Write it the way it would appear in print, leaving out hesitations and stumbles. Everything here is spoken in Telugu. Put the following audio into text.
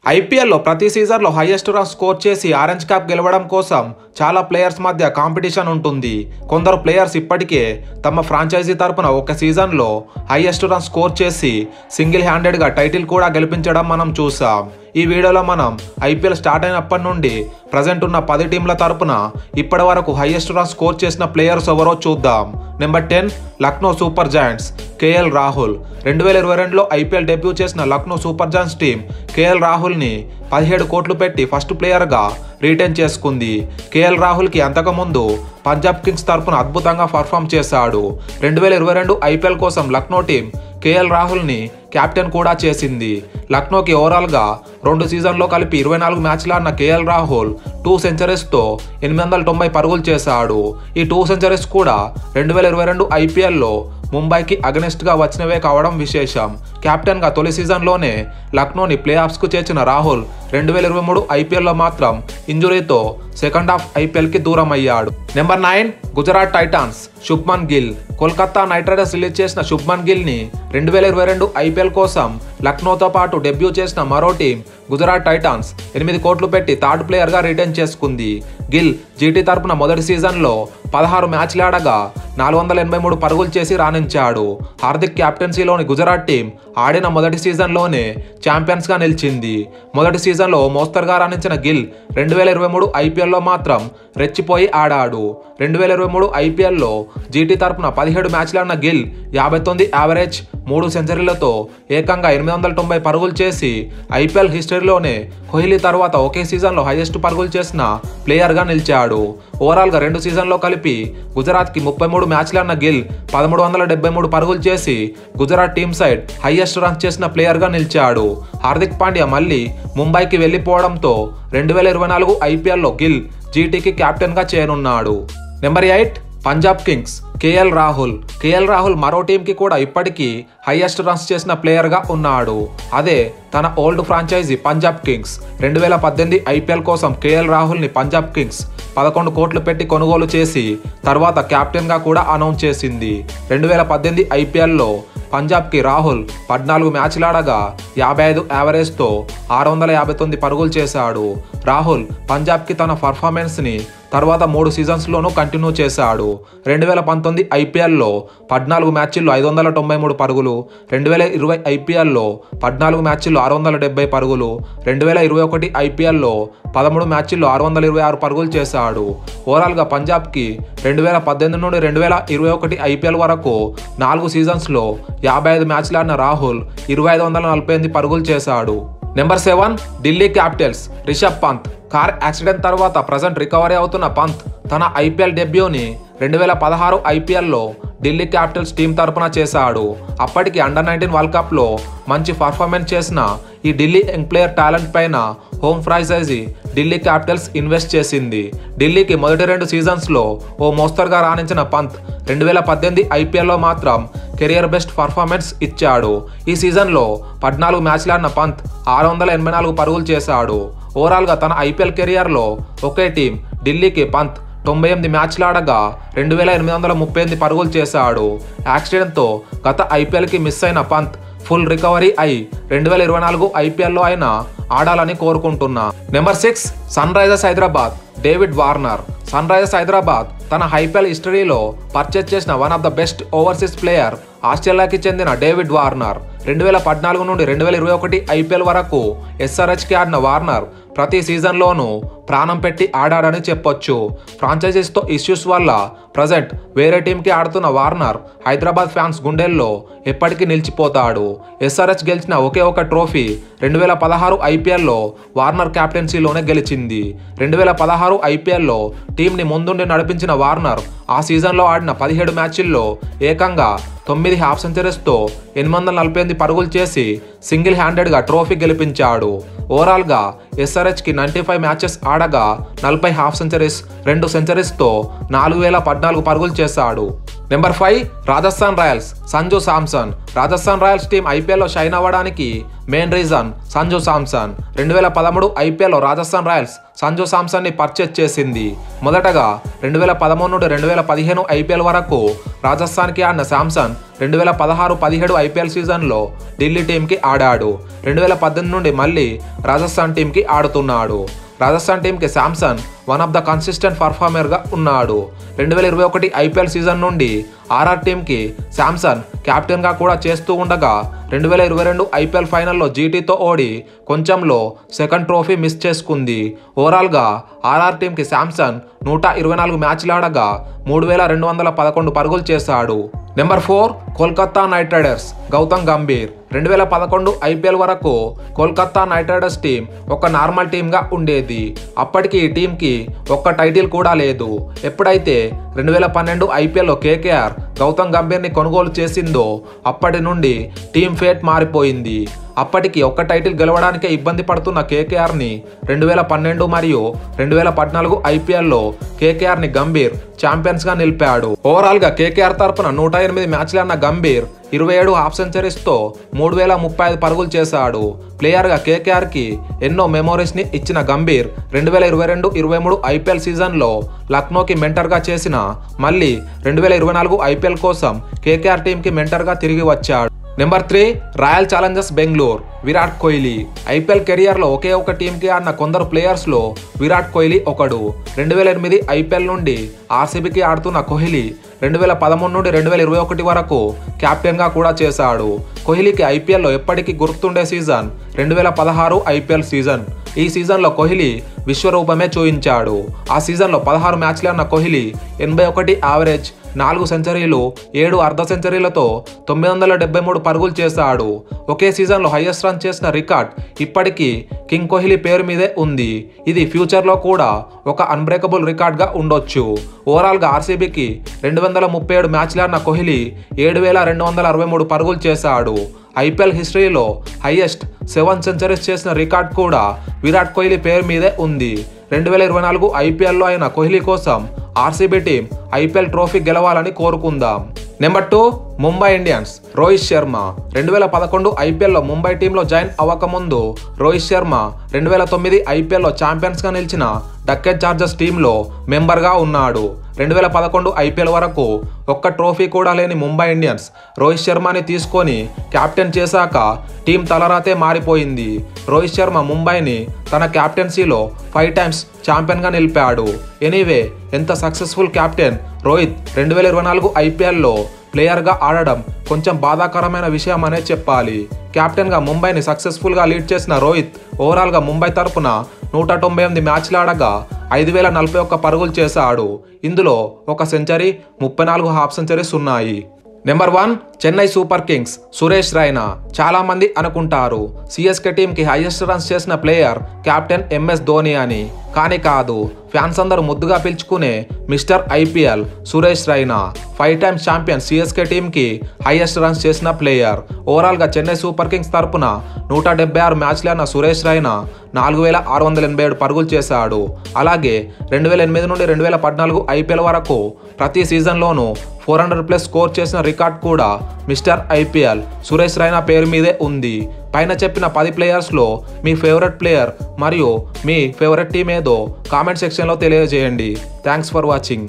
ఐపీఎల్లో ప్రతి సీజన్లో హైయెస్ట్ రన్ స్కోర్ చేసి ఆరెంజ్ క్యాప్ గెలవడం కోసం చాలా ప్లేయర్స్ మధ్య కాంపిటీషన్ ఉంటుంది. కొందరు ప్లేయర్స్ ఇప్పటికే తమ ఫ్రాంచైజీ తరపున ఒక సీజన్లో హైయెస్ట్ రన్ స్కోర్ చేసి సింగిల్ హ్యాండెడ్గా టైటిల్ కూడా గెలిపించడం మనం చూసాం. ఈ వీడియోలో మనం ఐపీఎల్ స్టార్ట్ అయినప్పటి నుండి ప్రజెంట్ ఉన్న 10 టీంల తరపున ఇప్పటి వరకు హైయెస్ట్ రన్ స్కోర్ చేసిన ప్లేయర్స్ ఎవరో చూద్దాం. Number 10 Lucknow super giants KL Rahul. 2022లో ఐపీఎల్ డెబ్యూ చేసిన Lucknow super giants team KL రాహుల్ని 17 కోట్లు పెట్టి ఫస్ట్ ప్లేయర్గా రిటైన్ చేసుకుంది. కేఎల్ రాహుల్కి అంతకుముందు పంజాబ్ కింగ్స్ తరపున అద్భుతంగా పర్ఫామ్ చేశాడు. 2022 ఐపీఎల్ కోసం లక్నో టీం కేఎల్ రాహుల్ని కెప్టెన్ కూడా చేసింది. లక్నోకి ఓవరాల్గా 2 సీజన్లో కలిపి 24 మ్యాచ్లు ఆడిన కేఎల్ రాహుల్ 2 సెంచరీస్తో 890 పరుగులు చేశాడు. ఈ 2 సెంచరీస్ కూడా 2022 ఐపీఎల్లో ముంబైకి అగెనిస్ట్గా వచ్చినవే కావడం విశేషం. కెప్టెన్గా తొలి సీజన్లోనే లక్నోని ప్లే ఆఫ్స్కు చేర్చిన రాహుల్ 2023 ఐపీఎల్లో మాత్రం ఇంజురీతో సెకండ్ హాఫ్ ఐపీఎల్కి దూరం అయ్యాడు. Number 9 Gujarat Titans Shubman Gill. Kolkata Knight riders release చేసిన శుభ్మన్ గిల్ని 2022 ఐపీఎల్ కోసం లక్నోతో పాటు డెబ్యూ చేసిన మరో టీం గుజరాత్ టైటాన్స్ 8 కోట్లు పెట్టి థర్డ్ ప్లేయర్గా రిటైన్ చేసుకుంది. గిల్ జీటీ తరపున మొదటి సీజన్లో 16 మ్యాచ్లు ఆడగా 483 పరుగులు చేసి రాణించాడు. హార్దిక్ కెప్టెన్సీలోని గుజరాత్ టీం ఆడిన మొదటి సీజన్లోనే ఛాంపియన్స్గా నిలిచింది. మొదటి సీజన్లో మోస్తరుగా రాణించిన గిల్ 2023 ఐపీఎల్లో మాత్రం రెచ్చిపోయి ఆడాడు. 2023 ఐపీఎల్లో జీటీ తరపున 17 మ్యాచ్లు ఆడిన గిల్ 59 యావరేజ్ 3 సెంచరీలతో ఏకంగా 890 పరుగులు చేసి ఐపీఎల్ హిస్టరీలోనే కోహ్లీ తర్వాత ఒకే సీజన్లో హైయెస్ట్ పరుగులు చేసిన ప్లేయర్గా నిలిచాడు. ఓవరాల్గా 2 సీజన్లో కలిపి గుజరాత్కి 33 మ్యాచ్లు ఆడిన గిల్ 1373 పరుగులు చేసి Gujarat team side highest runs చేసిన ప్లేయర్గా నిలిచాడు. హార్దిక్ పాండ్యా మళ్ళీ ముంబైకి వెళ్లిపోవడంతో 2024 ఐపీఎల్లో గిల్ జీటీకి కెప్టెన్గా చేరనున్నాడు. Number 8 Punjab kings KL Rahul. KL Rahul మరో టీంకి కూడా ఇప్పటికీ హైయెస్ట్ రన్స్ చేసిన ప్లేయర్గా ఉన్నాడు. అదే తన old franchisee Punjab Kings. 2018 IPL కోసం కేఎల్ రాహుల్ని పంజాబ్ కింగ్స్ 11 కోట్లు పెట్టి కొనుగోలు చేసి తర్వాత కెప్టెన్గా కూడా అనౌన్స్ చేసింది. 2018 ఐపీఎల్లో పంజాబ్కి రాహుల్ 14 మ్యాచ్లు ఆడగా 55 యావరేజ్తో 659 పరుగులు చేశాడు. రాహుల్ పంజాబ్కి తన పర్ఫార్మెన్స్ని తర్వాత 3 సీజన్స్లోనూ కంటిన్యూ చేశాడు. 2019 ఐపీఎల్లో 14 మ్యాచ్ల్లో 593 పరుగులు, 2020 ఐపీఎల్లో 14 మ్యాచ్ల్లో 670 పరుగులు, 2021 ఐపీఎల్లో 13 మ్యాచ్ల్లో 626 పరుగులు చేశాడు. ఓవరాల్గా పంజాబ్కి 2018 నుండి 2021 ఐపీఎల్ వరకు 4 సీజన్స్లో 55 మ్యాచ్లు ఆడిన రాహుల్ 2548 పరుగులు చేశాడు. Number 7 Delhi Capitals Rishabh Pant. Car accident తర్వాత ప్రజెంట్ రికవరీ అవుతున్న పంత్ తన ఐపీఎల్ డెబ్యూని 2016 ఐపీఎల్లో ఢిల్లీ క్యాపిటల్స్ టీం తరపున చేశాడు. అప్పటికి అండర్-19 వరల్డ్ కప్లో మంచి పర్ఫార్మెన్స్ చేసిన ఈ ఢిల్లీ యంగ్ ప్లేయర్ టాలెంట్ పైన home franchisee Delhi Capitals invest చేసింది. ఢిల్లీకి మొదటి 2 సీజన్స్లో ఓ మోస్తరుగా రాణించిన పంత్ 2018 ఐపీఎల్లో మాత్రం కెరియర్ బెస్ట్ పర్ఫార్మెన్స్ ఇచ్చాడు. ఈ సీజన్లో 14 మ్యాచ్లు ఆడిన పంత్ 684 పరుగులు చేశాడు. ఓవరాల్గా తన ఐపీఎల్ కెరియర్లో ఒకే టీం ఢిల్లీకి పంత్ 98 మ్యాచ్లు ఆడగా 2838 పరుగులు చేశాడు. యాక్సిడెంట్తో గత ఐపీఎల్కి మిస్ అయిన పంత్ ఫుల్ రికవరీ అయి 2024 ఐపీఎల్లో అయినా ఆడాలని కోరుకుంటున్నా. Number 6 Sunrisers Hyderabad David Warner. Sunrisers Hyderabad తన ఐపీఎల్ హిస్టరీలో పర్చేజ్ చేసిన one of the best overseas player ఆస్ట్రేలియాకి చెందిన డేవిడ్ వార్నర్. 2014 నుండి 2021 ఐపీఎల్ వరకు ఎస్ఆర్హెచ్కి ఆడిన వార్నర్ ప్రతి సీజన్లోనూ ప్రాణం పెట్టి ఆడాడని చెప్పొచ్చు. ఫ్రాంచైజీస్తో ఇష్యూస్ వల్ల ప్రజెంట్ వేరే టీంకి ఆడుతున్న వార్నర్ హైదరాబాద్ ఫ్యాన్స్ గుండెల్లో ఎప్పటికీ నిలిచిపోతాడు. ఎస్ఆర్హెచ్ గెలిచిన ఒకే ఒక ట్రోఫీ 2016 ఐపీఎల్లో వార్నర్ క్యాప్టెన్సీలోనే గెలిచింది. 2016 ఐపీఎల్లో టీంని ముందుండి నడిపించిన వార్నర్ ఆ సీజన్లో ఆడిన 17 మ్యాచ్ల్లో ఏకంగా 9 హాఫ్ సెంచరీస్తో 848 పరుగులు చేసి సింగిల్ హ్యాండెడ్గా ట్రోఫీ గెలిపించాడు. ఓవరాల్గా ఎస్ఆర్హెచ్కి 95 మ్యాచెస్ ఆడగా 40 హాఫ్ సెంచరీస్, 2 సెంచరీస్తో 4014 పరుగులు చేశాడు. Number 5 Rajasthan Royals Sanju Samson. Rajasthan Royals team ఐపీఎల్లో షైన్ అవ్వడానికి మెయిన్ రీజన్ సంజు శాంసన్. 2013 ఐపీఎల్లో రాజస్థాన్ రాయల్స్ సంజు శాంసన్ని పర్చేజ్ చేసింది. మొదటగా 2013 నుండి 2015 ఐపీఎల్ వరకు రాజస్థాన్కి ఆడిన శాంసన్ 2016-17 ఐపీఎల్ సీజన్లో ఢిల్లీ టీంకి ఆడాడు. 2018 నుండి మళ్ళీ రాజస్థాన్ టీంకి ఆడుతున్నాడు. రాజస్థాన్ టీంకి Samson one of the consistent పర్ఫార్మర్గా ఉన్నాడు. 2021 ఐపీఎల్ సీజన్ నుండి ఆర్ఆర్ టీంకి శాంసన్ కెప్టెన్గా కూడా చేస్తూ ఉండగా 2022 ఐపీఎల్ ఫైనల్లో జీటీతో ఓడి కొంచెంలో సెకండ్ ట్రోఫీ మిస్ చేసుకుంది. ఓవరాల్గా ఆర్ఆర్ టీంకి శాంసన్ 124 మ్యాచ్లు ఆడగా 3211 పరుగులు చేశాడు. Number 4 Kolkata Knight Riders Gautam Gambhir. 2011 IPL వరకు కోల్కతా నైట్ రైడర్స్ టీం ఒక నార్మల్ టీంగా ఉండేది. అప్పటికి ఈ టీంకి ఒక్క టైటిల్ కూడా లేదు. ఎప్పుడైతే 2012 ఐపీఎల్లో కేకేఆర్ గౌతమ్ గంభీర్ని కొనుగోలు చేసిందో అప్పటి నుండి టీం ఫేట్ మారిపోయింది. అప్పటికి ఒక్క టైటిల్ గెలవడానికే ఇబ్బంది పడుతున్న కేకేఆర్ని 2012 మరియు 2014 ఐపీఎల్లో కేకేఆర్ని గంభీర్ ఛాంపియన్స్గా నిలిపాడు. ఓవరాల్గా కేకేఆర్ తరపున 108 మ్యాచ్లు ఆడిన గంభీర్ 27 హాఫ్ సెంచరీస్తో 3035 పరుగులు చేశాడు. ప్లేయర్గా కేకేఆర్కి ఎన్నో మెమోరీస్ని ఇచ్చిన గంభీర్ 2022-23 ఐపీఎల్ సీజన్లో లక్నోకి మెంటర్గా చేసిన మళ్ళీ 2024 ఐపీఎల్ కోసం కేకేఆర్ టీంకి మెంటర్గా తిరిగి వచ్చాడు. Number 3 royal Challengers Bengaluru Virat Kohli. IPL కెరియర్లో ఒకే ఒక టీంకి ఆడిన కొందరు ప్లేయర్స్లో విరాట్ కోహ్లీ ఒకడు. 2008 ఐపీఎల్ నుండి ఆర్సీబీకి ఆడుతున్న కోహ్లీ 2013 నుండి 2021 వరకు కెప్టెన్గా కూడా చేశాడు. కోహ్లీకి ఐపీఎల్లో ఎప్పటికీ గుర్తుండే సీజన్ 2016 ఐపీఎల్ సీజన్. ఈ సీజన్లో కోహ్లీ విశ్వరూపమే చూయించాడు. ఆ సీజన్లో 16 మ్యాచ్లు ఆడిన కోహ్లీ 81 యావరేజ్, 4 సెంచరీలు, 7 అర్ధ సెంచరీలతో 973 పరుగులు చేశాడు. ఒకే సీజన్లో హైయెస్ట్ రన్ చేసిన రికార్డ్ ఇప్పటికీ కింగ్ కోహ్లీ పేరు మీదే ఉంది. ఇది ఫ్యూచర్లో కూడా ఒక అన్బ్రేకబుల్ రికార్డ్గా ఉండొచ్చు. ఓవరాల్గా ఆర్సీబీకి 237 మ్యాచ్లు ఆడిన కోహ్లీ 7263 పరుగులు చేశాడు. ఐపీఎల్ హిస్టరీలో హైయెస్ట్ 7 సెంచరీస్ చేసిన రికార్డ్ కూడా విరాట్ కోహ్లీ పేరు మీదే ఉంది. 2024 ఐపీఎల్లో అయిన కోహ్లీ కోసం ఆర్సీబీ టీం ఐపీఎల్ ట్రోఫీ గెలవాలని కోరుకుందాం. Number 2 Mumbai Indians Rohit Sharma. 2011 ఐపీఎల్లో ముంబై టీంలో జాయిన్ అవ్వకముందు రోహిత్ శర్మ 2009 ఐపీఎల్లో ఛాంపియన్స్గా నిలిచిన డక్కన్ చార్జర్స్ టీంలో మెంబర్గా ఉన్నాడు. 2011 ఐపీఎల్ వరకు ఒక్క ట్రోఫీ కూడా లేని ముంబై ఇండియన్స్ రోహిత్ శర్మని తీసుకొని కెప్టెన్ చేశాక టీం తలరాతే మారిపోయింది. రోహిత్ శర్మ ముంబైని తన కెప్టెన్సీలో 5 టైమ్స్ ఛాంపియన్గా నిలిపాడు. ఎనీవే ఎంత సక్సెస్ఫుల్ కెప్టెన్ రోహిత్ 2024 ఐపీఎల్లో ప్లేయర్గా ఆడడం కొంచెం బాధాకరమైన విషయం అనే చెప్పాలి. కెప్టెన్గా ముంబైని సక్సెస్ఫుల్గా లీడ్ చేసిన రోహిత్ ఓవరాల్గా ముంబై తరపున 198 మ్యాచ్లు ఆడగా 5041 పరుగులు చేశాడు. ఇందులో ఒక సెంచరీ, 34 హాఫ్ సెంచరీస్ ఉన్నాయి. Number 1 Chennai super kings Suresh Raina. చాలా మంది అనుకుంటారు సిఎస్కే టీంకి హైయెస్ట్ రన్స్ చేసిన ప్లేయర్ కెప్టెన్ ఎంఎస్ ధోని అని. కానీ కాదు. ఫ్యాన్స్ అందరూ ముద్దుగా పిలుచుకునే mister IPL Suresh Raina 5 times champion CSK టీంకి హైయెస్ట్ రన్స్ చేసిన ప్లేయర్. ఓవరాల్గా చెన్నై సూపర్ కింగ్స్ తరపున 176 మ్యాచ్లు ఆడిన సురేష్ రైనా 4687 పరుగులు చేశాడు. అలాగే 2008 నుండి 2014 ఐపీఎల్ వరకు ప్రతి సీజన్లోనూ 400+ స్కోర్ చేసిన రికార్డ్ కూడా మిస్టర్ ఐపీఎల్ సురేష్ రైనా పేరు మీదే ఉంది. పైన చెప్పిన 10 ప్లేయర్స్లో మీ ఫేవరెట్ ప్లేయర్ మరియు మీ ఫేవరెట్ టీం ఏదో కామెంట్ సెక్షన్లో తెలియజేయండి. Thanks for watching.